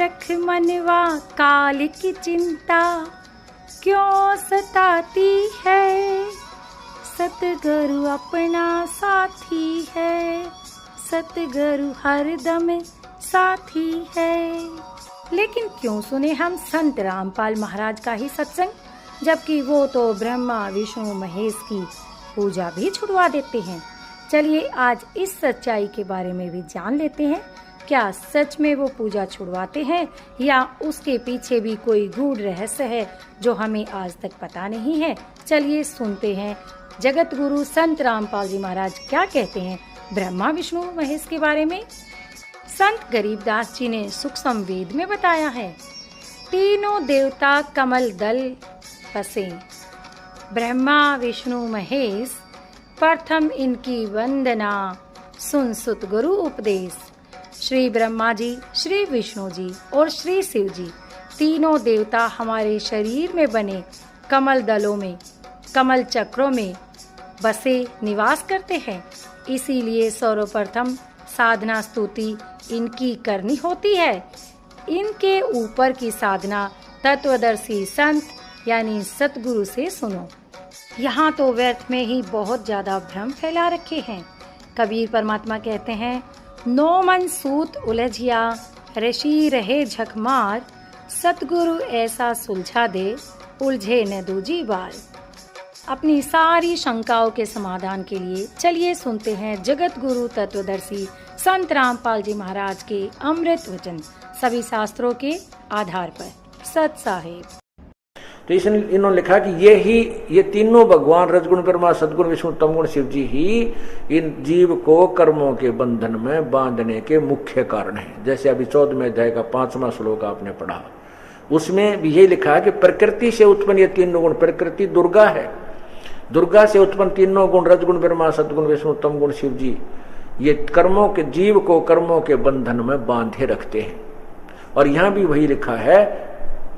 रख मनवा काल की चिंता क्यों सताती है। सतगुरु अपना साथी है, सतगुरु हरदम साथी है। लेकिन क्यों सुने हम संत रामपाल महाराज का ही सत्संग, जबकि वो तो ब्रह्मा विष्णु महेश की पूजा भी छुड़वा देते हैं। चलिए आज इस सच्चाई के बारे में भी जान लेते हैं। क्या सच में वो पूजा छुड़वाते हैं या उसके पीछे भी कोई गूढ़ रहस्य है जो हमें आज तक पता नहीं है। चलिए सुनते हैं जगत गुरु संत रामपाल जी महाराज क्या कहते हैं ब्रह्मा विष्णु महेश के बारे में। संत गरीबदास जी ने सूक्ष्म वेद में बताया है, तीनों देवता कमल दल बसे, ब्रह्मा विष्णु महेश प्रथम इनकी वंदना, सुन सुत गुरु उपदेश। श्री ब्रह्मा जी, श्री विष्णु जी और श्री शिव जी तीनों देवता हमारे शरीर में बने कमल दलों में, कमल चक्रों में बसे निवास करते हैं। इसीलिए सर्वप्रथम साधना स्तुति इनकी करनी होती है। इनके ऊपर की साधना तत्वदर्शी संत यानी सतगुरु से सुनो। यहाँ तो व्यर्थ में ही बहुत ज्यादा भ्रम फैला रखे हैं। कबीर परमात्मा कहते हैं, नो मन सूत उलझिया ऋषि रहे झकमार, सतगुरु ऐसा सुलझा दे उलझे न दूजी बार। अपनी सारी शंकाओं के समाधान के लिए चलिए सुनते हैं जगत गुरु तत्वदर्शी संत रामपाल जी महाराज के अमृत वचन, सभी शास्त्रों के आधार पर। सत साहिब। तो इसने इन्होंने लिखा कि ये तीनों भगवान रजगुण ब्रह्मा सदगुण विष्णु तमगुण शिव जी ही इन जीव को कर्मों के बंधन में बांधने के मुख्य कारण हैं। जैसे अभी 14वें अध्याय का 5वां श्लोक आपने पढ़ा, उसमें भी यही लिखा है कि प्रकृति से उत्पन्न ये तीनों गुण, प्रकृति दुर्गा है, दुर्गा से उत्पन्न तीनों गुण रजगुण ब्रह्मा सदगुण विष्णु तमगुण शिव जी ये कर्मों के जीव को कर्मों के बंधन में बांधे रखते हैं। और यहाँ भी वही लिखा है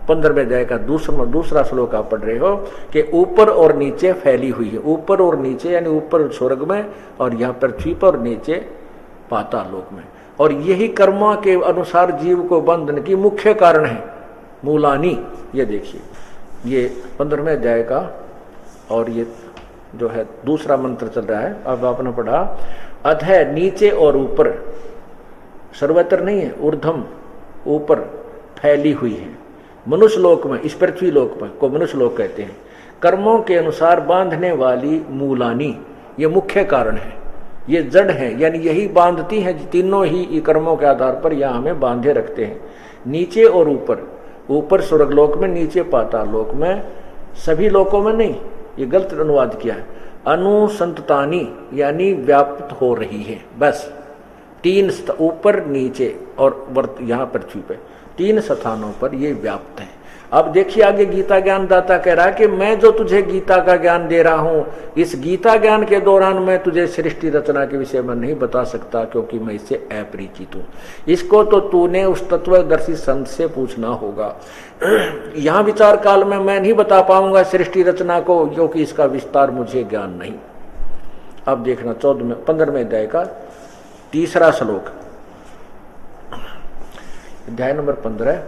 15वें अध्याय का दूसरा श्लोक आप पढ़ रहे हो कि ऊपर और नीचे फैली हुई है। ऊपर और नीचे यानी ऊपर स्वर्ग में और यहाँ पृथ्वी पर, नीचे पाताल लोक में। और यही कर्मों के अनुसार जीव को बंधन की मुख्य कारण है। मूलानी, ये देखिए ये 15वें अध्याय का और ये जो है दूसरा मंत्र चल रहा है। अब आपने पढ़ा अधः नीचे और ऊपर, सर्वत्र नहीं है, ऊर्ध्वम ऊपर फैली हुई है। मनुष्य लोक में, इस पृथ्वी लोक में को मनुष्य लोक कहते हैं। कर्मों के अनुसार बांधने वाली मूलानी ये मुख्य कारण है, ये जड़ है, यानी यही बांधती है। तीनों ही कर्मों के आधार पर यह हमें बांधे रखते हैं। नीचे और ऊपर, ऊपर स्वर्गलोक में, नीचे पाताल लोक में, सभी लोकों में नहीं, ये गलत अनुवाद किया है। अनुसंततानी यानी व्याप्त हो रही है। बस तीन ऊपर नीचे और यहाँ पृथ्वी पे 3 स्थानों पर ये व्याप्त है। अब देखिए आगे गीता ज्ञान दाता कह रहा है कि मैं जो तुझे गीता का ज्ञान दे रहा हूं, इस गीता ज्ञान के दौरान मैं तुझे सृष्टि रचना के विषय में नहीं बता सकता, क्योंकि मैं इससे अपरिचित हूं। इसको तो तूने उस तत्वदर्शी संत से पूछना होगा। यहाँ विचार काल में मैं नहीं बता पाऊंगा सृष्टि रचना को, क्योंकि इसका विस्तार मुझे ज्ञान नहीं। अब देखना 15वें अध्याय का 3रा श्लोक, अध्याय नंबर 15,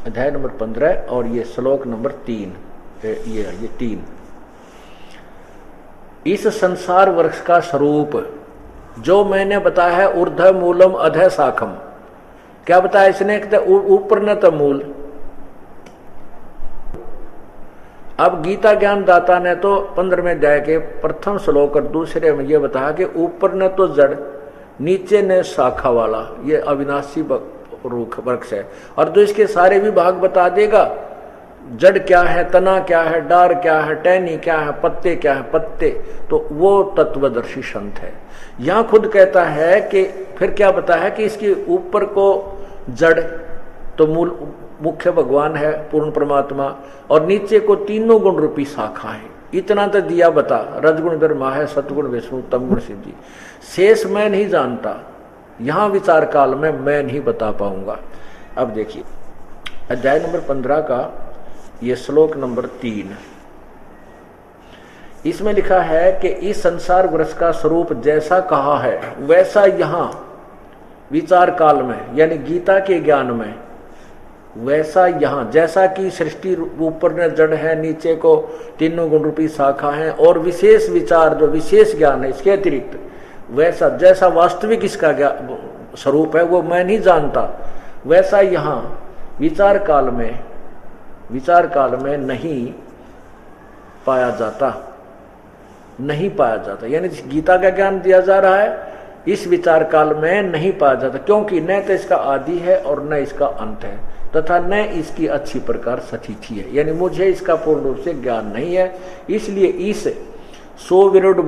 अध्याय नंबर 15 और ये श्लोक नंबर 3, ये 3। इस संसार वृक्ष का स्वरूप जो मैंने बताया है, ऊर्ध्व मूलम अधः शाखम। क्या बताया इसने? ऊपर न तो मूल। अब गीता ज्ञान दाता ने तो 15वें अध्याय के प्रथम श्लोक और दूसरे में यह बताया कि ऊपर न तो जड़, नीचे न शाखा वाला ये अविनाशी रूख वृक्ष है। और जो इसके सारे भी भाग बता देगा, जड़ क्या है, तना क्या है, डार क्या है, टहनी क्या है, पत्ते क्या है, पत्ते, तो वो तत्वदर्शी संत है। यहाँ खुद कहता है कि फिर क्या बताया है कि इसके ऊपर को जड़ तो मूल मुख्य भगवान है, पूर्ण परमात्मा, और नीचे को तीनों गुण रूपी शाखा है। इतना तो दिया बता, रजगुण ब्रह्मा है, सतगुण विष्णु तमगुण शिव जी। शेष मैं नहीं जानता, यहाँ विचार काल में मैं नहीं बता पाऊंगा। अब देखिए अध्याय नंबर 15 का ये श्लोक नंबर 3, इसमें लिखा है कि इस संसार वृक्ष का स्वरूप जैसा कहा है वैसा यहाँ विचार काल में, यानी गीता के ज्ञान में, वैसा यहाँ जैसा कि सृष्टि ऊपर में जड़ है, नीचे को तीनों गुण रूपी शाखा है, और विशेष विचार जो विशेष ज्ञान है इसके अतिरिक्त, वैसा जैसा वास्तविक इसका स्वरूप है वो मैं नहीं जानता, वैसा यहाँ विचार काल में नहीं पाया जाता, नहीं पाया जाता। यानी गीता का ज्ञान दिया जा रहा है, इस विचार काल में नहीं पाया जाता, क्योंकि न तो इसका आदि है और न इसका अंत है, तथा न इसकी अच्छी प्रकार सतिथि है। यानी मुझे इसका पूर्ण रूप से ज्ञान नहीं है, इसलिए इस सो विरुद्ध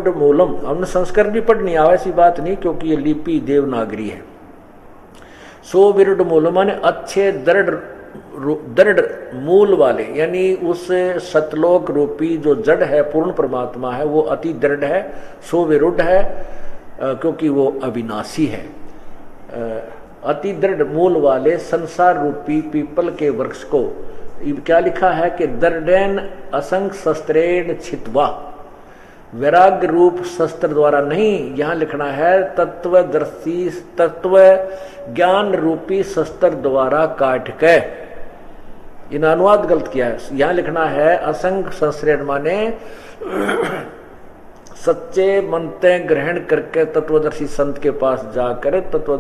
मूलम हमने संस्कृत भी पढ़नी आवे, ऐसी बात नहीं, क्योंकि ये लिपि देवनागरी है। सो विरुद्ध मूलम माने अच्छे दृढ़ मूल वाले, यानी उस सतलोक रूपी जो जड़ है, पूर्ण परमात्मा है, वो अति दृढ़ है, सो विरुद्ध है, क्योंकि वो अविनाशी है। अति दृढ़ मूल वाले संसार रूपी पीपल के वृक्ष को क्या लिखा है कि दृढ़ेन असंख्य शस्त्रेण छित्वा, वैराग्य रूप शस्त्र द्वारा नहीं, यहाँ लिखना है तत्वदर्शी तत्व ज्ञान रूपी शस्त्र द्वारा काट के। इन अनुवाद गलत किया है, यहाँ लिखना है असंख्य शस्त्रेण माने सच्चे मनते ग्रहण करके तत्वदर्शी संत के पास जाकर तत्व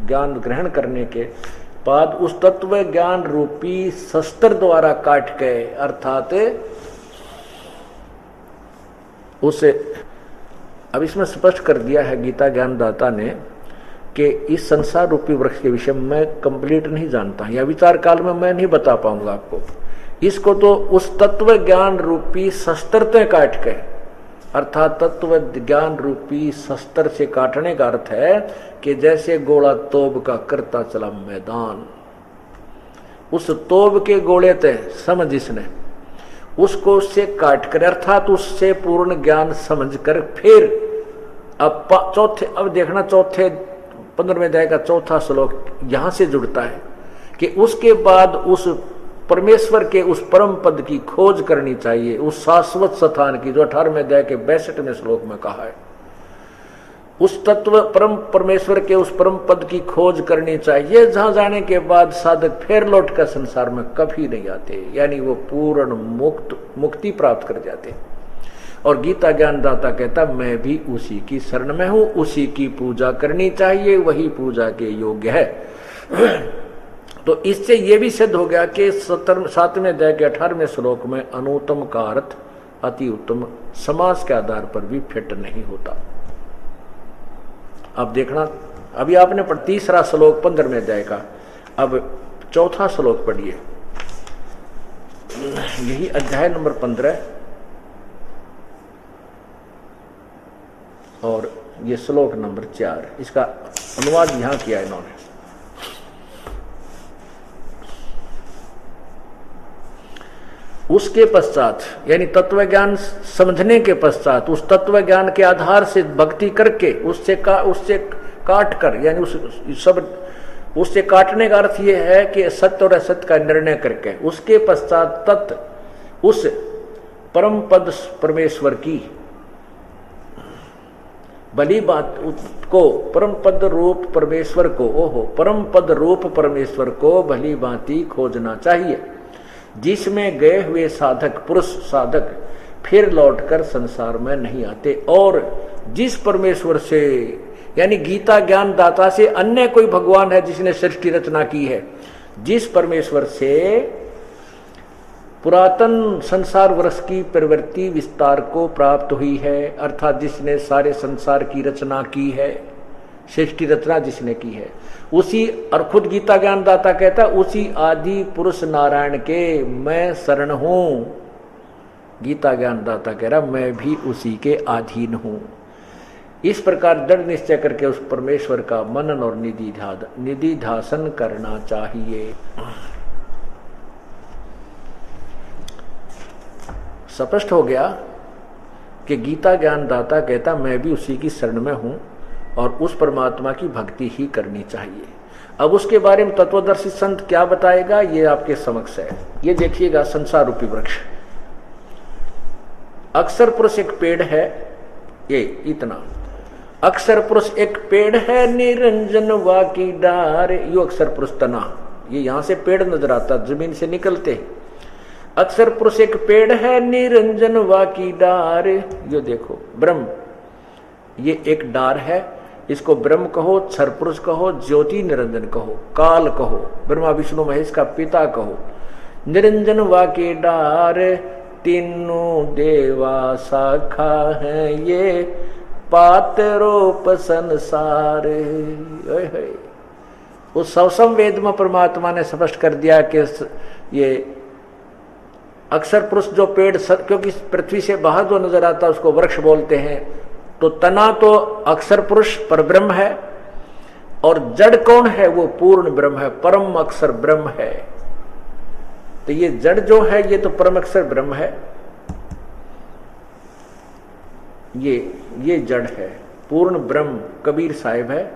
ज्ञान ग्रहण करने के बाद उस तत्व ज्ञान रूपी शस्त्र द्वारा काट के, अर्थात उसे अब इसमें स्पष्ट कर दिया है गीता ज्ञानदाता ने कि इस संसार रूपी वृक्ष के विषय में मैं कंप्लीट नहीं जानता, या विचार काल में मैं नहीं बता पाऊंगा आपको इसको। तो उस तत्व ज्ञान रूपी शस्त्र काट के, अर्थात तत्व ज्ञान रूपी शस्त्र से काटने का अर्थ है कि जैसे गोला तोब का करता चला मैदान, उस तोब के गोले ते समझ इसने उसको उससे काट कर, अर्थात उससे पूर्ण ज्ञान समझकर फिर अब देखना चौथे 15वें अध्याय का चौथा श्लोक यहां से जुड़ता है कि उसके बाद उस परमेश्वर के उस परम पद की खोज करनी चाहिए, उस शाश्वत स्थान की, जो 18वें अध्याय के 62वें श्लोक में कहा है। उस तत्व परम परमेश्वर के उस परम पद की खोज करनी चाहिए, जहां जाने के बाद साधक फिर लौट कर संसार में कभी नहीं आते, यानी वो पूर्ण मुक्ति प्राप्त कर जाते। और गीता ज्ञानदाता कहता मैं भी उसी की शरण में हूं, उसी की पूजा करनी चाहिए, वही पूजा के योग्य है। तो इससे यह भी सिद्ध हो गया कि 7वें अध्याय के 18वें श्लोक में अनुत्तम का अर्थ अति उत्तम समास के आधार पर भी फिट नहीं होता। अब देखना, अभी आपने तीसरा श्लोक 15वें अध्याय का, अब चौथा श्लोक पढ़िए, यही अध्याय नंबर 15 और ये श्लोक नंबर 4, इसका अनुवाद यहां किया इन्होंने। उसके पश्चात यानी तत्व ज्ञान समझने के पश्चात उस तत्व ज्ञान के आधार से भक्ति करके उससे काट कर, यानी उससे काटने का अर्थ यह है कि सत्य और असत्य का निर्णय करके उसके पश्चात उस परम पद परमेश्वर की भली बात को, परम पद रूप परमेश्वर को, परम पद रूप परमेश्वर को भली बाती खोजना चाहिए, जिसमें गए हुए साधक पुरुष साधक फिर लौटकर संसार में नहीं आते। और जिस परमेश्वर से यानी गीता ज्ञान दाता से अन्य कोई भगवान है जिसने सृष्टि रचना की है, जिस परमेश्वर से पुरातन संसार वृक्ष की प्रवृत्ति विस्तार को प्राप्त हुई है, अर्थात जिसने सारे संसार की रचना की है, सृष्टि रचना जिसने की है, उसी, और खुद गीता ज्ञानदाता कहता उसी आदि पुरुष नारायण के मैं शरण हूं। गीता ज्ञानदाता कह रहा मैं भी उसी के अधीन हूं। इस प्रकार दृढ़ निश्चय करके उस परमेश्वर का मनन और निधिध्यासन करना चाहिए। स्पष्ट हो गया कि गीता ज्ञानदाता कहता मैं भी उसी की शरण में हूं और उस परमात्मा की भक्ति ही करनी चाहिए। अब उसके बारे में तत्वदर्शी संत क्या बताएगा ये आपके समक्ष है। ये देखिएगा संसार रूपी वृक्ष। अक्षर पुरुष एक पेड़ है, ये इतना अक्षर पुरुष एक पेड़ है, निरंजन वा की डार, यो अक्षर पुरुष तना, ये यहां से पेड़ नजर आता जमीन से निकलते। अक्षर पुरुष एक पेड़ है, निरंजन वा की डार, यो देखो ब्रह्म, ये एक डार है, इसको ब्रह्म कहो, क्षर पुरुष कहो, ज्योति निरंजन कहो, काल कहो, ब्रह्मा विष्णु महेश का पिता कहो। निरंजन वा की डार, तीनों देवा शाखा है, ये पातरोप संसार। उस सवसम वेद में परमात्मा ने स्पष्ट कर दिया कि ये अक्षर पुरुष जो पेड़, क्योंकि पृथ्वी से बाहर जो नजर आता है उसको वृक्ष बोलते हैं, तो तना तो अक्षर पुरुष पर ब्रह्म है, और जड़ कौन है? वो पूर्ण ब्रह्म है, परम अक्षर ब्रह्म है। तो ये जड़ जो है ये तो परम अक्षर ब्रह्म है, ये जड़ है, पूर्ण ब्रह्म कबीर साहिब है,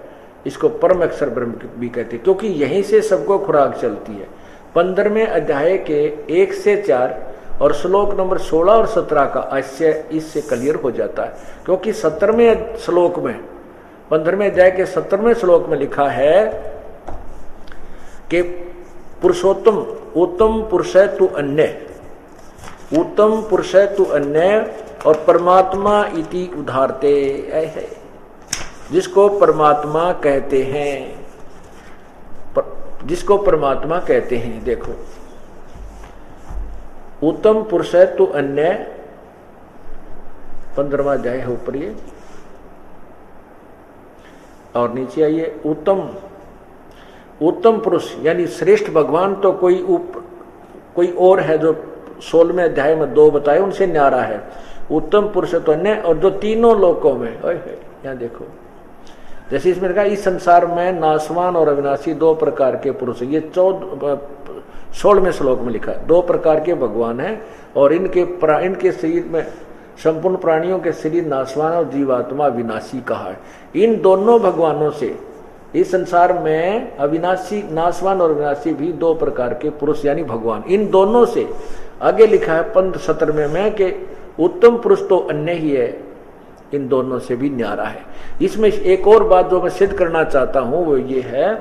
इसको परम अक्षर ब्रह्म भी कहते हैं, क्योंकि यहीं से सबको खुराक चलती है। 15वें अध्याय के 1 से 4 और श्लोक नंबर 16 और 17 का इससे क्लियर हो जाता है, क्योंकि 17वें श्लोक में, 15वें अध्याय के 17वें श्लोक में लिखा है कि पुरुषोत्तम, उत्तम पुरुष है तू अन्य, उत्तम पुरुष है तू अन्य, और परमात्मा इति उदारते है, जिसको परमात्मा कहते हैं, जिसको परमात्मा कहते हैं। देखो उत्तम पुरुष है तू अन्य, 15वां अध्याय है ऊपर ये, और नीचे आइए उत्तम पुरुष यानी श्रेष्ठ भगवान तो कोई और है जो 16वें अध्याय में 2 बताए, उनसे न्यारा है। उत्तम पुरुष तो अन्य, और जो तीनों लोकों में, यहां देखो जैसे इसमें कहा इस संसार में नासवान और अविनाशी 2 प्रकार के पुरुष, ये 16वें श्लोक में लिखा है, 2 प्रकार के भगवान हैं, और इनके शरीर में संपूर्ण प्राणियों के शरीर नासवान और जीवात्मा विनाशी कहा है। इन दोनों भगवानों से इस संसार में अविनाशी, नासवान और विनाशी भी 2 प्रकार के पुरुष यानी भगवान, इन दोनों से आगे लिखा है 17वें में कि उत्तम पुरुष तो अन्य ही है, इन दोनों से भी न्यारा है। इसमें एक और बात जो मैं सिद्ध करना चाहता हूं वो ये है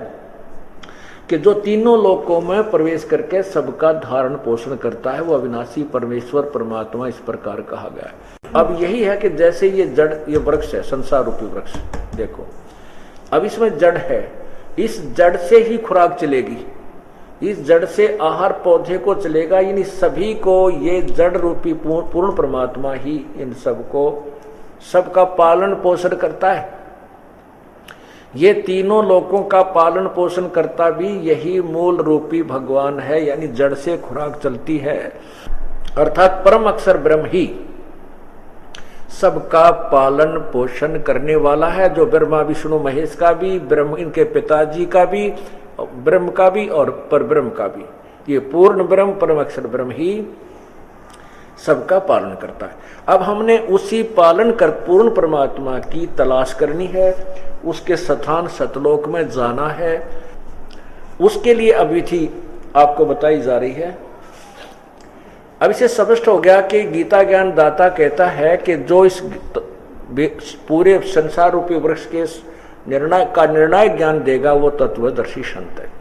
कि जो तीनों लोकों में प्रवेश करके सबका धारण पोषण करता है वो अविनाशी परमेश्वर परमात्मा इस प्रकार कहा गया है। अब यही है कि जैसे ये जड़, ये वृक्ष है संसार रूपी वृक्ष, देखो अब इसमें जड़ है, इस जड़ से ही खुराक चलेगी, इस जड़ से आहार पौधे को चलेगा, इन सभी को ये जड़ रूपी पूर्ण परमात्मा ही इन सबको सबका पालन पोषण करता है। ये तीनों लोकों का पालन पोषण करता भी यही मूल रूपी भगवान है, यानी जड़ से खुराक चलती है, अर्थात परम अक्षर ब्रह्म ही सबका पालन पोषण करने वाला है, जो ब्रह्मा विष्णु महेश का भी, ब्रह्म इनके पिताजी का भी, ब्रह्म का भी और परब्रह्म का भी, ये पूर्ण ब्रह्म परम अक्षर ब्रह्म ही सबका पालन करता है। अब हमने उसी पालन कर पूर्ण परमात्मा की तलाश करनी है, उसके स्थान सतलोक में जाना है, उसके लिए अब विधि आपको बताई जा रही है। अब इसे स्पष्ट हो गया कि गीता ज्ञान दाता कहता है कि जो इस पूरे संसार रूपी वृक्ष के निर्णायक ज्ञान देगा वो तत्वदर्शी संत है।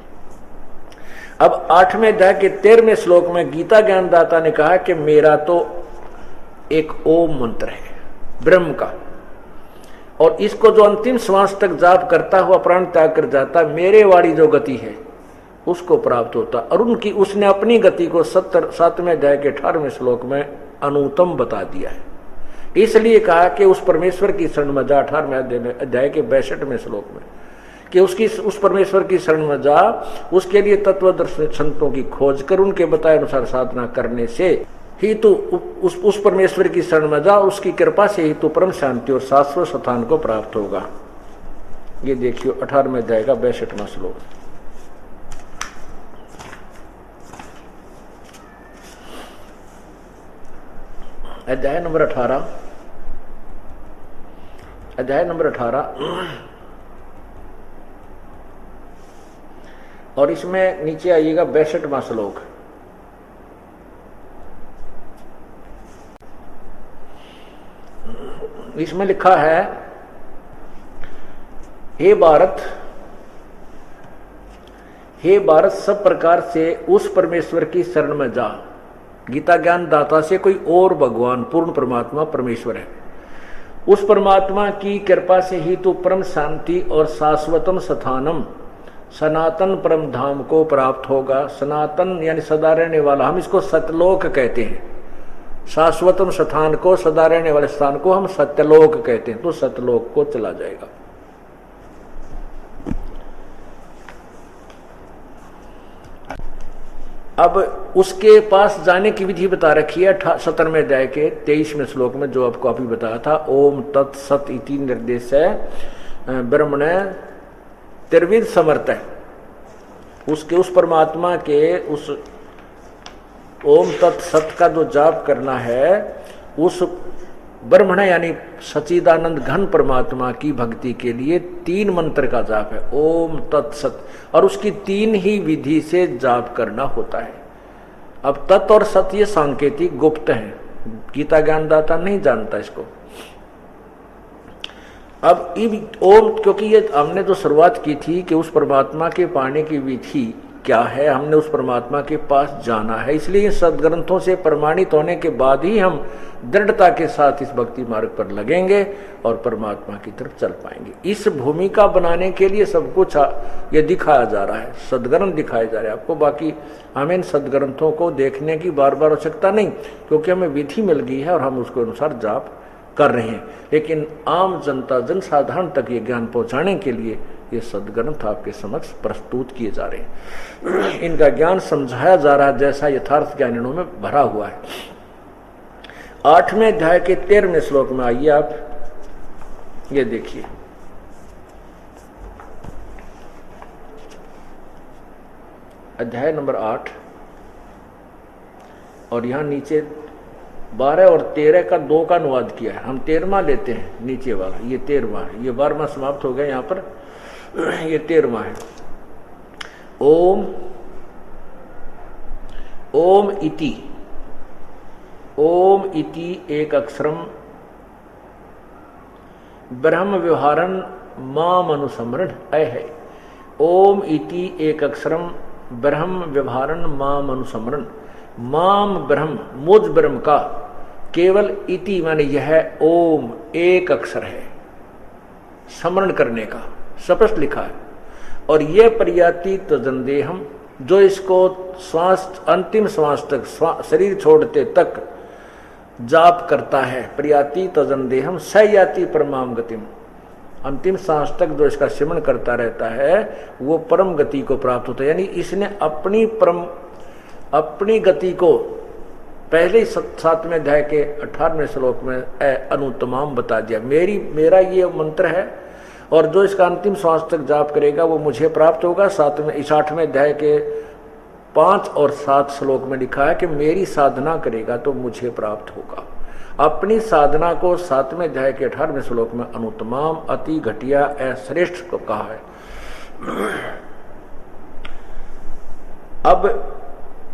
अब 8वें अध्याय के 13वें श्लोक में गीता ज्ञान दाता ने कहा कि मेरा तो एक ओम मंत्र है ब्रह्म का, और इसको जो अंतिम श्वास तक जाप करता हुआ प्राण त्याग कर जाता, मेरे वाली जो गति है उसको प्राप्त होता। और उसने अपनी गति को 7वें अध्याय के 18वें श्लोक में अनुत्तम बता दिया है। इसलिए कहा कि उस परमेश्वर की शरण में जा, 18वें अध्याय के 62वें श्लोक में, कि उस परमेश्वर की शरण में जा, उसके लिए तत्वदर्शी संतों की खोज कर उनके बताए अनुसार साधना करने से ही तू उस परमेश्वर की शरण में जा, उसकी कृपा से ही तू परम शांति और शाश्वत स्थान को प्राप्त होगा। ये देखियो 18वें अध्याय का 62वां श्लोक। अध्याय नंबर 18, और इसमें नीचे आइएगा 62वां श्लोक। इसमें लिखा है, हे भारत सब प्रकार से उस परमेश्वर की शरण में जा। गीता ज्ञान दाता से कोई और भगवान पूर्ण परमात्मा परमेश्वर है। उस परमात्मा की कृपा से ही तू परम शांति और शाश्वतम स्थानम सनातन परम धाम को प्राप्त होगा। सनातन यानी सदा रहने वाला, हम इसको सतलोक कहते हैं। शाश्वतम स्थान को, सदा रहने वाले स्थान को हम सत्यलोक कहते हैं। तो सतलोक को चला जाएगा। अब उसके पास जाने की विधि बता रखी है 17वें अध्याय के 23वें श्लोक में, जो आपको अभी बताया था। ओम तत्सत इति निर्देश है ब्रह्मण त्रिविध समर्थ है। उसके उस परमात्मा के उस ओम तत्सत का जो जाप करना है, उस ब्रह्मण यानी सच्चिदानंद घन परमात्मा की भक्ति के लिए 3 मंत्र का जाप है, ओम तत्सत। और उसकी 3 ही विधि से जाप करना होता है। अब तत् और सत ये सांकेतिक गुप्त है, गीता ज्ञानदाता नहीं जानता इसको। अब ओम, क्योंकि ये हमने तो शुरुआत की थी कि उस परमात्मा के पाने की विधि क्या है, हमने उस परमात्मा के पास जाना है, इसलिए सदग्रंथों से प्रमाणित होने के बाद ही हम दृढ़ता के साथ इस भक्ति मार्ग पर लगेंगे और परमात्मा की तरफ चल पाएंगे। इस भूमिका बनाने के लिए सब कुछ ये दिखाया जा रहा है, सदग्रंथ दिखाए जा रहे हैं आपको। बाकी हमें इन सदग्रंथों को देखने की बार बार आवश्यकता नहीं, क्योंकि हमें विधि मिल गई है और हम उसके अनुसार जाप कर रहे हैं। लेकिन आम जनता, जनसाधारण तक ये ज्ञान पहुंचाने के लिए ये सदग्रंथ आपके समक्ष प्रस्तुत किए जा रहे हैं। इनका ज्ञान समझाया जा रहा है जैसा यथार्थ ज्ञान इनों में भरा हुआ है। 8वें अध्याय के 13वें श्लोक में आइए आप, ये देखिए। अध्याय नंबर 8 और यहां नीचे 12 और 13 का 2 का अनुवाद किया है। हम 13वां लेते हैं, नीचे वाला ये 13वां है, ये 12वां समाप्त हो गया यहाँ पर, ये 13वां है। ओम इति एक अक्षरम ब्रह्म व्यवहारन माम अनुसमरण है। ओम इति एक अक्षरम ब्रह्म व्यवहारन माम अनुसमरण। माम ब्रह्म, मुझ ब्रह्म का, केवल इति माने यह ओम एक अक्षर है, स्मरण करने का स्पष्ट लिखा है। और यह पर्याति तजंदेहम, जो इसको श्वास अंतिम श्वास तक, शरीर छोड़ते तक जाप करता है, पर्याति तजंदेहम सयाति परमाम गतिम, अंतिम सांस तक जो इसका सिमरण करता रहता है वो परम गति को प्राप्त होता है। यानी इसने अपनी गति को पहले 7वें अध्याय के 18वें श्लोक में अनुत्तमाम बता दिया। मेरा ये मंत्र है और जो इसका अंतिम श्वास तक जाप करेगा वो मुझे प्राप्त होगा। 8वें अध्याय के 5 और 7 श्लोक में लिखा है कि मेरी साधना करेगा तो मुझे प्राप्त होगा। अपनी साधना को 7वें अध्याय के 18वें श्लोक में अनुत्तमाम, अति घटिया, अश्रेष्ठ को कहा है। अब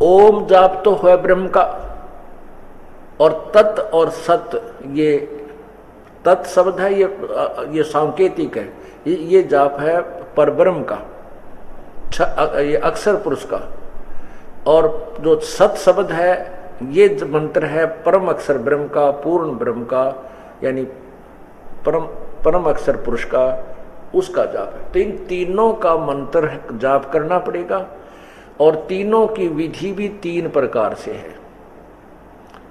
ओम जाप तो है ब्रह्म का, और तत् और सत, ये तत् शब्द है, ये सांकेतिक है, ये जाप है परब्रह्म का, ये अक्षर पुरुष का। और जो सत शब्द है ये मंत्र है परम अक्षर ब्रह्म का, पूर्ण ब्रह्म का, यानी परम अक्षर पुरुष का, उसका जाप है। तो इन तीनों का मंत्र जाप करना पड़ेगा और तीनों की विधि भी 3 प्रकार से है।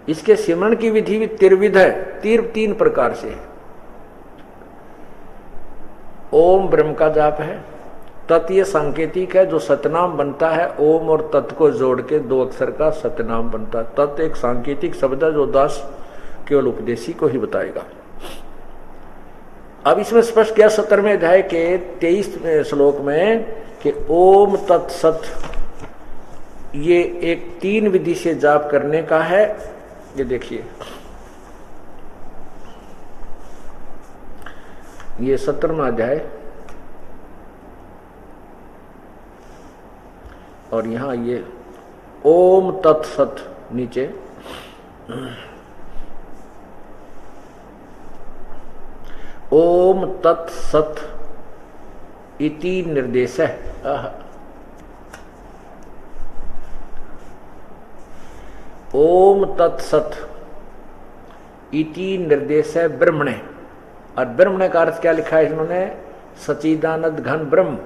इसके सिमरण की विधि भी त्रिविध है, 3 प्रकार से है। ओम ब्रह्म का जाप है, तत् ये सांकेतिक है, जो सतनाम बनता है। ओम और तत् को जोड़ के 2 अक्षर का सतनाम बनता है। तत् एक सांकेतिक शब्द है जो दास केवल उपदेशी को ही बताएगा। अब इसमें स्पष्ट किया 17वें अध्याय के 23वें श्लोक में कि ओम तत्सत, ये एक 3 विधि से जाप करने का है। ये देखिए, ये 17वां अध्याय और यहाँ ये ओम तत्सत नीचे, ओम तत्सत इति निर्देश है। ओम तत्सत इति निर्देश है ब्रह्मणे। और ब्रह्मणे का अर्थ क्या लिखा है इन्होंने? सच्चिदानंद घन ब्रह्म।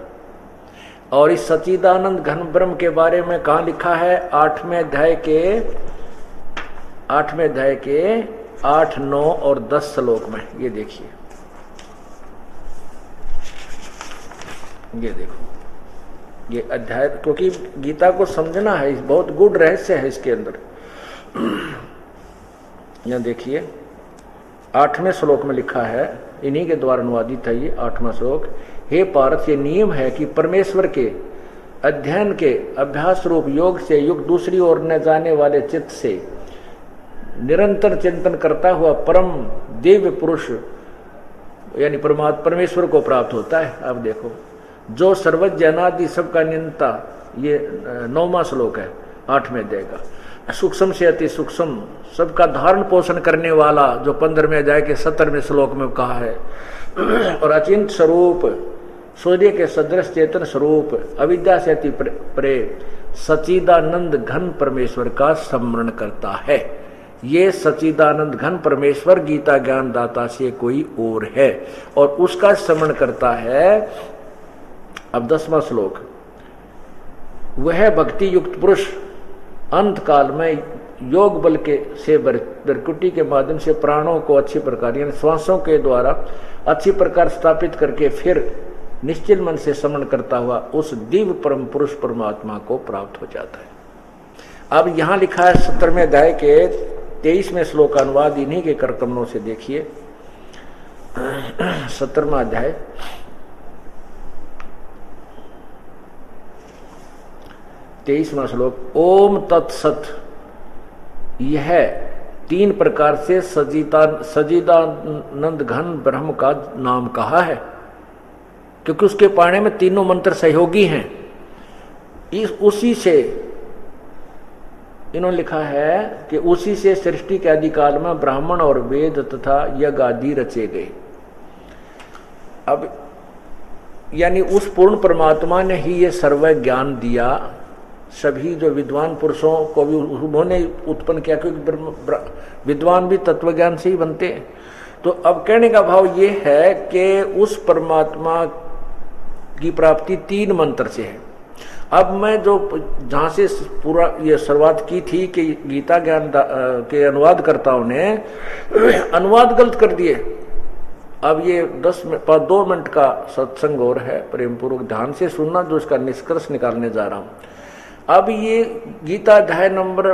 और इस सच्चिदानंद घन ब्रह्म के बारे में कहाँ लिखा है? 8वें अध्याय के 8, 9 और 10 श्लोक में। ये देखिए, ये देखो, ये अध्याय, क्योंकि गीता को समझना है, बहुत गूढ़ रहस्य है इसके अंदर। यहाँ देखिए 8वें श्लोक में लिखा है, इन्हीं के द्वारा अनुवादित है ये 8वां श्लोक। हे पार्थ, ये नियम है कि परमेश्वर के अध्ययन के अभ्यास रूप योग से युग दूसरी ओर न जाने वाले चित्त से निरंतर चिंतन करता हुआ परम दिव्य पुरुष यानी परमेश्वर को प्राप्त होता है। अब देखो, जो सर्वज्ञ अनादि सबका नियंता, ये 9वां श्लोक है 8वें अध्याय का। सूक्ष्म से अति सूक्ष्म सबका धारण पोषण करने वाला, जो 15वें अध्याय के 17वें श्लोक में कहा है। और अचिंत स्वरूप, सूर्य के सदृश चेतन स्वरूप, अविद्या से अति परे सच्चिदानंद घन परमेश्वर का स्मरण करता है। ये सच्चिदानंद घन परमेश्वर गीता ज्ञान दाता से कोई और है और उसका स्मरण करता है। अब 10वां श्लोक, वह भक्ति युक्त पुरुष अंत काल में योग बल के से बरकुटी के माध्यम से प्राणों को अच्छी प्रकार यानी श्वासों के द्वारा अच्छी प्रकार स्थापित करके फिर निश्चल मन से स्मरण करता हुआ उस दिव्य परम पुरुष परमात्मा को प्राप्त हो जाता है। अब यहाँ लिखा है 17वें अध्याय के 23वें श्लोक का अनुवाद इन्हीं के करकमलों से देखिए। 17वां अध्याय 23वां श्लोक, ओम तत्सत, यह 3 प्रकार से सच्चिदानंद घन ब्रह्म का नाम कहा है, क्योंकि उसके पाने में तीनों मंत्र सहयोगी हैं। उसी से इन्होंने लिखा है कि उसी से सृष्टि के आदि काल में ब्राह्मण और वेद तथा यज्ञ आदि रचे गए। अब यानी उस पूर्ण परमात्मा ने ही ये सर्व ज्ञान दिया। सभी जो विद्वान पुरुषों को भी उन्होंने उत्पन्न किया, क्योंकि विद्वान भी तत्व ज्ञान से ही बनते हैं। तो अब कहने का भाव ये है कि उस परमात्मा की प्राप्ति 3 मंत्र से है। अब मैं जो जहां से पूरा ये शुरुआत की थी कि गीता ज्ञान के अनुवादकर्ताओं ने अनुवाद गलत कर दिए। अब ये 2 मिनट का सत्संग और है, प्रेम पूर्वक ध्यान से सुनना, जो इसका निष्कर्ष निकालने जा रहा हूं। अब ये गीता अध्याय नंबर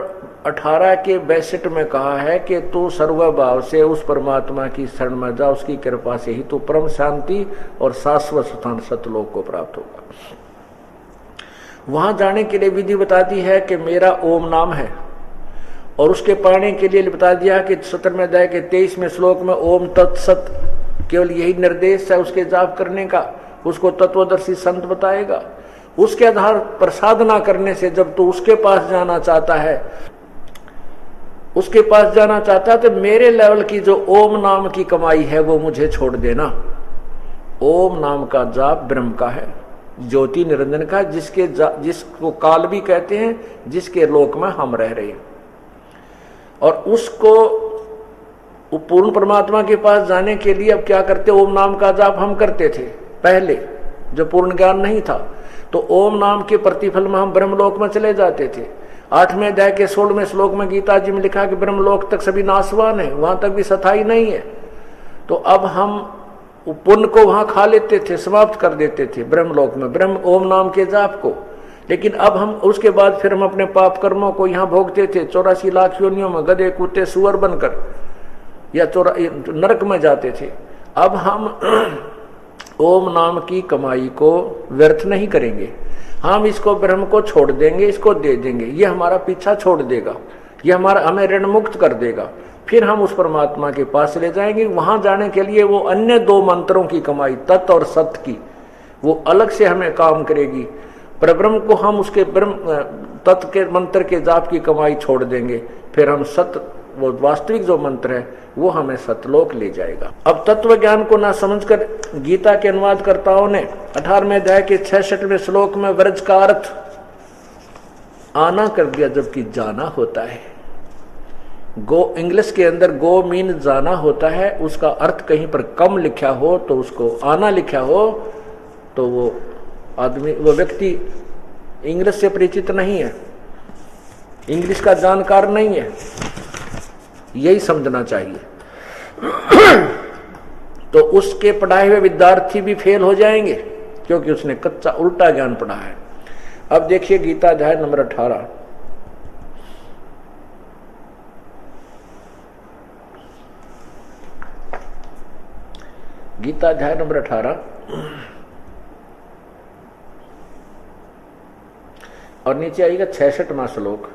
18 के 62 में कहा है कि तू सर्वभाव से उस परमात्मा की शरण में जा, उसकी कृपा से ही तू परम शांति और शाश्वत स्थान सतलोक को प्राप्त होगा। वहां जाने के लिए विधि बताती है कि मेरा ओम नाम है, और उसके पाने के लिए बता दिया कि 17वें अध्याय के 23वें श्लोक में ओम तत्सत, केवल यही निर्देश है उसके जाप करने का। उसको तत्वदर्शी संत बताएगा। उसके आधार पर साधना करने से जब तू उसके पास जाना चाहता है, तो मेरे लेवल की जो ओम नाम की कमाई है वो मुझे छोड़ देना। ओम नाम का जाप ब्रह्म का है, ज्योति निरंजन का, जिसको काल भी कहते हैं, जिसके लोक में हम रह रहे हैं। और उसको पूर्ण परमात्मा के पास जाने के लिए अब क्या करते? ओम नाम का जाप हम करते थे पहले, जब पूर्ण ज्ञान नहीं था। तो ओम नाम के प्रतिफल में हम ब्रह्मलोक में चले जाते थे। 8वें अध्याय के 16वें श्लोक में गीता जी में लिखा कि ब्रह्मलोक तक सभी नाशवान है, वहां तक भी सथाई नहीं है। तो अब हम पुण्य को वहां खा लेते थे, समाप्त कर देते थे ब्रह्मलोक में, ब्रह्म ओम नाम के जाप को। लेकिन अब हम उसके बाद फिर हम अपने पाप कर्मों को यहाँ भोगते थे। 84 लाख योनियों में गधे कुत्ते सुअर बनकर या नरक में जाते थे। अब हम ओम नाम की कमाई को व्यर्थ नहीं करेंगे। हम इसको ब्रह्म को छोड़ देंगे, इसको दे देंगे, ये हमारा पीछा छोड़ देगा, ये हमें ऋण मुक्त कर देगा। फिर हम उस परमात्मा के पास ले जाएंगे। वहां जाने के लिए वो अन्य 2 मंत्रों की कमाई, तत् और सत की, वो अलग से हमें काम करेगी। परब्रह्म को हम उसके ब्रह्म तत्व के मंत्र के जाप की कमाई छोड़ देंगे, फिर हम सत्य, वो वास्तविक जो मंत्र है वो हमें सतलोक ले जाएगा। अब तत्व ज्ञान को ना समझकर गीता के अनुवादकर्ताओं ने 18वें अध्याय के 66वें श्लोक में व्रज का अर्थ आना कर दिया, जबकि जाना होता है। गो इंग्लिश के अंदर गो मीन जाना होता है, उसका अर्थ कहीं पर कम लिखा हो तो उसको आना लिखा हो तो वो आदमी, वो व्यक्ति इंग्लिश से परिचित नहीं है, इंग्लिश का जानकार नहीं है, यही समझना चाहिए। तो उसके पढ़ाए हुए विद्यार्थी भी फेल हो जाएंगे क्योंकि उसने कच्चा उल्टा ज्ञान पढ़ा है। अब देखिए गीता अध्याय नंबर 18, गीता अध्याय नंबर 18 और नीचे आएगा 66वां श्लोक।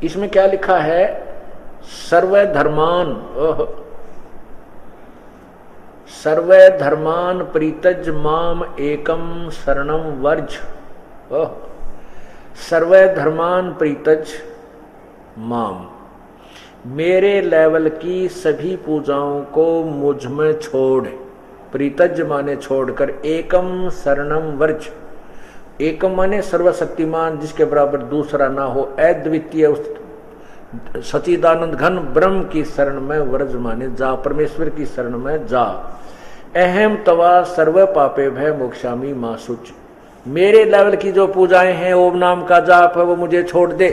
इसमें क्या लिखा है? सर्वे धर्मान, सर्वे धर्मान परित्यज माम एकम शरणम वर्ज। सर्वे धर्मान परित्यज माम, मेरे लेवल की सभी पूजाओं को मुझ में छोड़, परित्यज माने छोड़कर, एकम शरणम वर्ज। एकम माने सर्वशक्तिमान, जिसके बराबर दूसरा ना हो, अद्वितीय उस सचिदानंद घन ब्रह्म की शरण में वर्ज माने जा, परमेश्वर की शरण में जा। अहम तवा सर्व पापे भय मोक्षामी मां शुच। मेरे लेवल की जो पूजाएं हैं, ओम नाम का जाप है, वो मुझे छोड़ दे,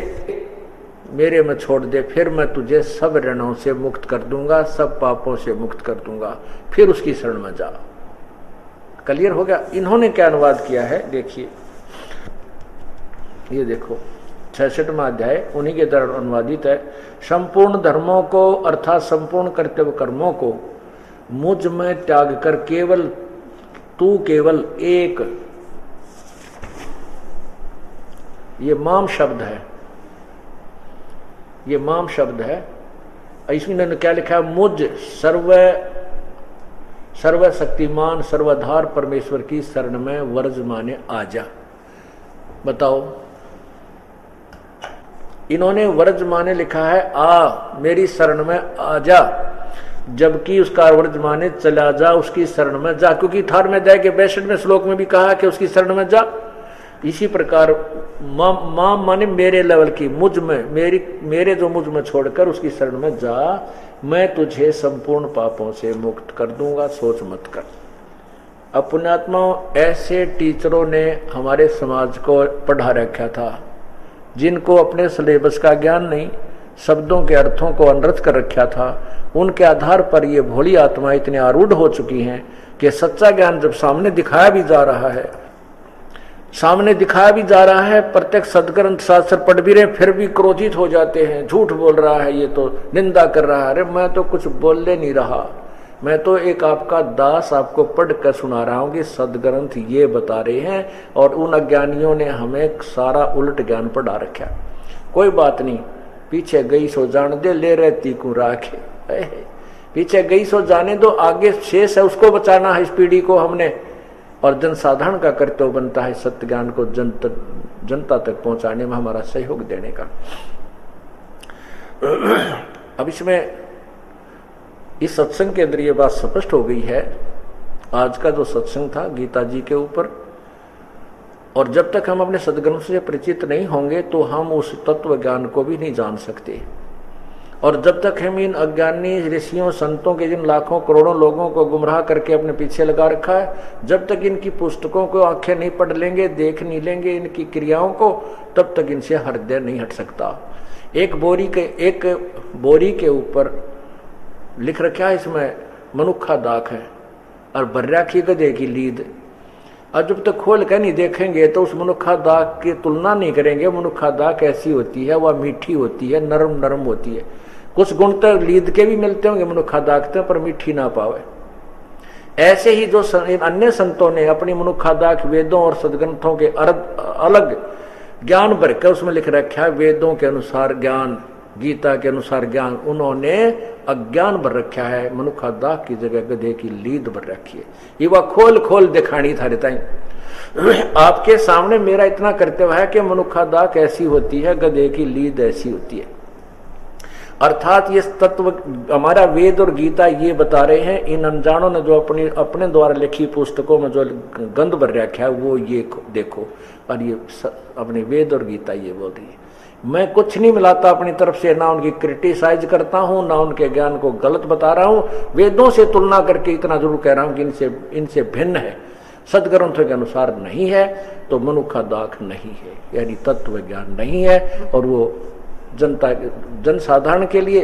मेरे में छोड़ दे, फिर मैं तुझे सब ऋणों से मुक्त कर दूंगा, सब पापों से मुक्त कर दूंगा, फिर उसकी शरण में जा। क्लियर हो गया? इन्होंने क्या अनुवाद किया है देखिए, ये देखो 66वां अध्याय उन्हीं के द्वारा अनुवादित है। संपूर्ण धर्मों को अर्थात संपूर्ण कर्तव्य कर्मों को मुझ में त्याग कर केवल तू, केवल एक, ये माम शब्द है, ये माम शब्द है। इसमें क्या लिखा है? मुझ सर्वशक्तिमान सर्वधार परमेश्वर की शरण में वर्ज माने आजा। बताओ, इन्होंने वर्ज माने लिखा है आ, मेरी शरण में आजा, जबकि उसका वर्ज माने चला जा, उसकी शरण में जा, क्योंकि 18वें अध्याय के 62वें श्लोक में भी कहा कि उसकी शरण में जा। इसी प्रकार मां माने मेरे लेवल की, मुझ में, मेरे जो मुझ में छोड़कर उसकी शरण में जा, मैं तुझे संपूर्ण पापों से मुक्त कर दूंगा, सोच मत कर। अपनात्माओं, ऐसे टीचरों ने हमारे समाज को पढ़ा रखा था, जिनको अपने सिलेबस का ज्ञान नहीं, शब्दों के अर्थों को अनर्थ कर रखा था। उनके आधार पर ये भोली आत्माएं इतनी आरूढ़ हो चुकी हैं कि सच्चा ज्ञान जब सामने दिखाया भी जा रहा है, प्रत्यक्ष सदग्रंथ शास्त्र पढ़ भी रहे, फिर भी क्रोधित हो जाते हैं, झूठ बोल रहा है, ये तो निंदा कर रहा है। अरे मैं तो कुछ बोलने नहीं रहा, मैं तो एक आपका दास आपको पढ़ कर सुना रहा हूं कि सदग्रंथ ये बता रहे हैं, और उन अज्ञानियों ने हमें सारा उलट ज्ञान पढ़ा रखा। कोई बात नहीं, पीछे गई सो जान दे, ले रहती को राखे, पीछे गई सो जाने दो, आगे शेष है उसको बचाना है, इस पीढ़ी को हमने। और जनसाधारण का कर्तव्य बनता है सत्य ज्ञान को जनता तक पहुंचाने में हमारा सहयोग देने का। अब इसमें इस सत्संग के अंदर ये बात स्पष्ट हो गई है। आज का जो सत्संग था गीता जी के ऊपर, और जब तक हम अपने सदग्रंथ से परिचित नहीं होंगे तो हम उस तत्व ज्ञान को भी नहीं जान सकते। और जब तक हम इन अज्ञानी ऋषियों संतों के जिन लाखों करोड़ों लोगों को गुमराह करके अपने पीछे लगा रखा है, जब तक इनकी पुस्तकों को आंखें नहीं पढ़ लेंगे, देख नहीं लेंगे इनकी क्रियाओं को, तब तक इनसे हृदय नहीं हट सकता। एक बोरी के ऊपर लिख रखा है, इसमें मनुखा दाख है और भर रखी गधे की लीद। और जब तक खोल कर नहीं देखेंगे तो उस मनुखा दाख की तुलना नहीं करेंगे। मनुखा दाख ऐसी होती है, वह मीठी होती है, नरम नरम होती है। कुछ गुण तो लीद के भी मिलते होंगे मनुखा दाख, पर मीठी ना पावे। ऐसे ही जो अन्य संतों ने अपनी मनुखा दाख वेदों और सदग्रंथों के अलग ज्ञान भरकर उसमें लिख रखा है, वेदों के अनुसार ज्ञान, गीता के अनुसार ज्ञान उन्होंने अज्ञान भर रखा है, मनुखा दाह की जगह गधे की लीद भर रखी है। ये वह खोल खोल दिखानी था रहता है आपके सामने मेरा इतना करते हुआ है कि मनुखा दाह कैसी होती है, गधे की लीद ऐसी होती है। अर्थात ये तत्व हमारा वेद और गीता ये बता रहे हैं। इन अनजानों ने जो अपने द्वारा लिखी पुस्तकों में जो गंध भर रखा है वो ये देखो, और ये अपने वेद और गीता ये बोल रही है। मैं कुछ नहीं मिलाता अपनी तरफ से, ना उनकी क्रिटिसाइज करता हूं, ना उनके ज्ञान को गलत बता रहा हूं। वेदों से तुलना करके इतना जरूर कह रहा हूं कि इनसे भिन्न है, सदग्रंथों के अनुसार नहीं है, तो मनुखा दाख नहीं है, यानी तत्व ज्ञान नहीं है, और वो जनता जनसाधारण के लिए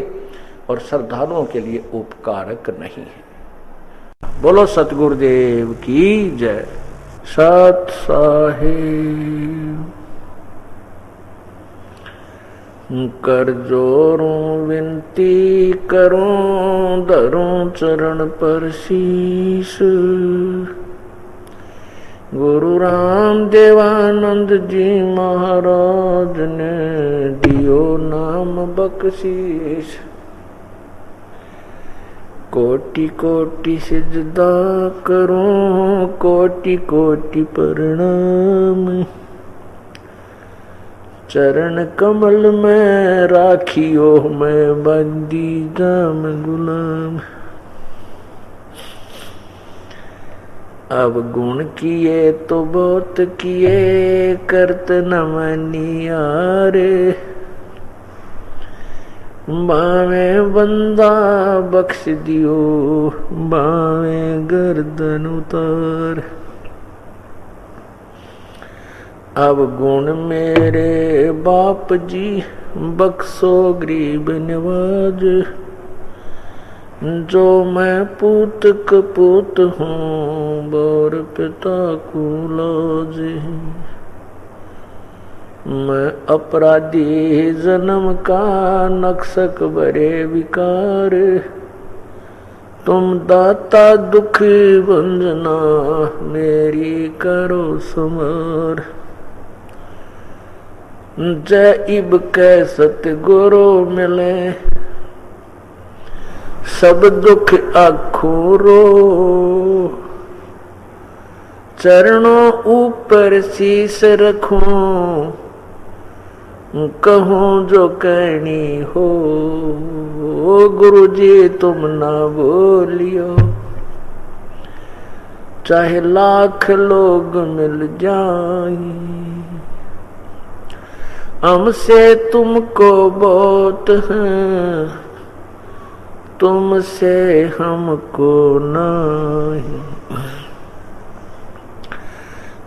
और श्रद्धालुओं के लिए उपकारक नहीं है। बोलो सतगुरुदेव की जय। सत साहिब कर जोरूं विनती करूं, धरूं चरण पर शीश। गुरु राम देवानंद जी महाराज ने दियो नाम बख्शीश। कोटि कोटि सिजदा करूं, कोटि कोटि प्रणाम। चरण कमल में राखियो मैं बंदी जाम गुलाम। अब गुण किए तो बहुत किए, करत न मनियारे। बावे बंदा बख्श दियो, बावे गर्दन उतार। अब गुण मेरे बाप जी, बख्शो गरीब नवाज। जो मैं पूत कपूत हूँ, बोर पिता को लाज। मैं अपराधी जन्म का, नक्सक बरे विकार। तुम दाता दुखी भंजना, मेरी करो समार। जय इब कै सतगुरु मिले, सब दुख आखों रो। चरणों ऊपर शीस रखूं, कहूं जो कहनी हो। गुरु जी तुम ना बोलियो, चाहे लाख लोग मिल जाएं। हमसे तुमको बहुत है, तुमसे हमको नहीं।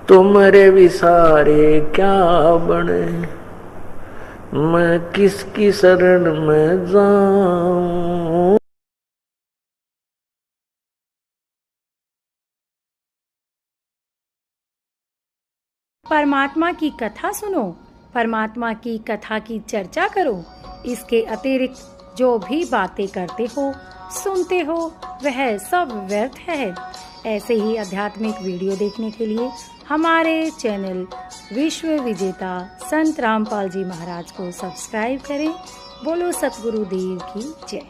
तुम्हारे विसारे क्या बने, मैं किसकी शरण में जाऊं। परमात्मा की कथा सुनो, परमात्मा की कथा की चर्चा करो। इसके अतिरिक्त जो भी बातें करते हो, सुनते हो, वह सब व्यर्थ है। ऐसे ही आध्यात्मिक वीडियो देखने के लिए हमारे चैनल विश्व विजेता संत रामपाल जी महाराज को सब्सक्राइब करें। बोलो सतगुरुदेव की जय।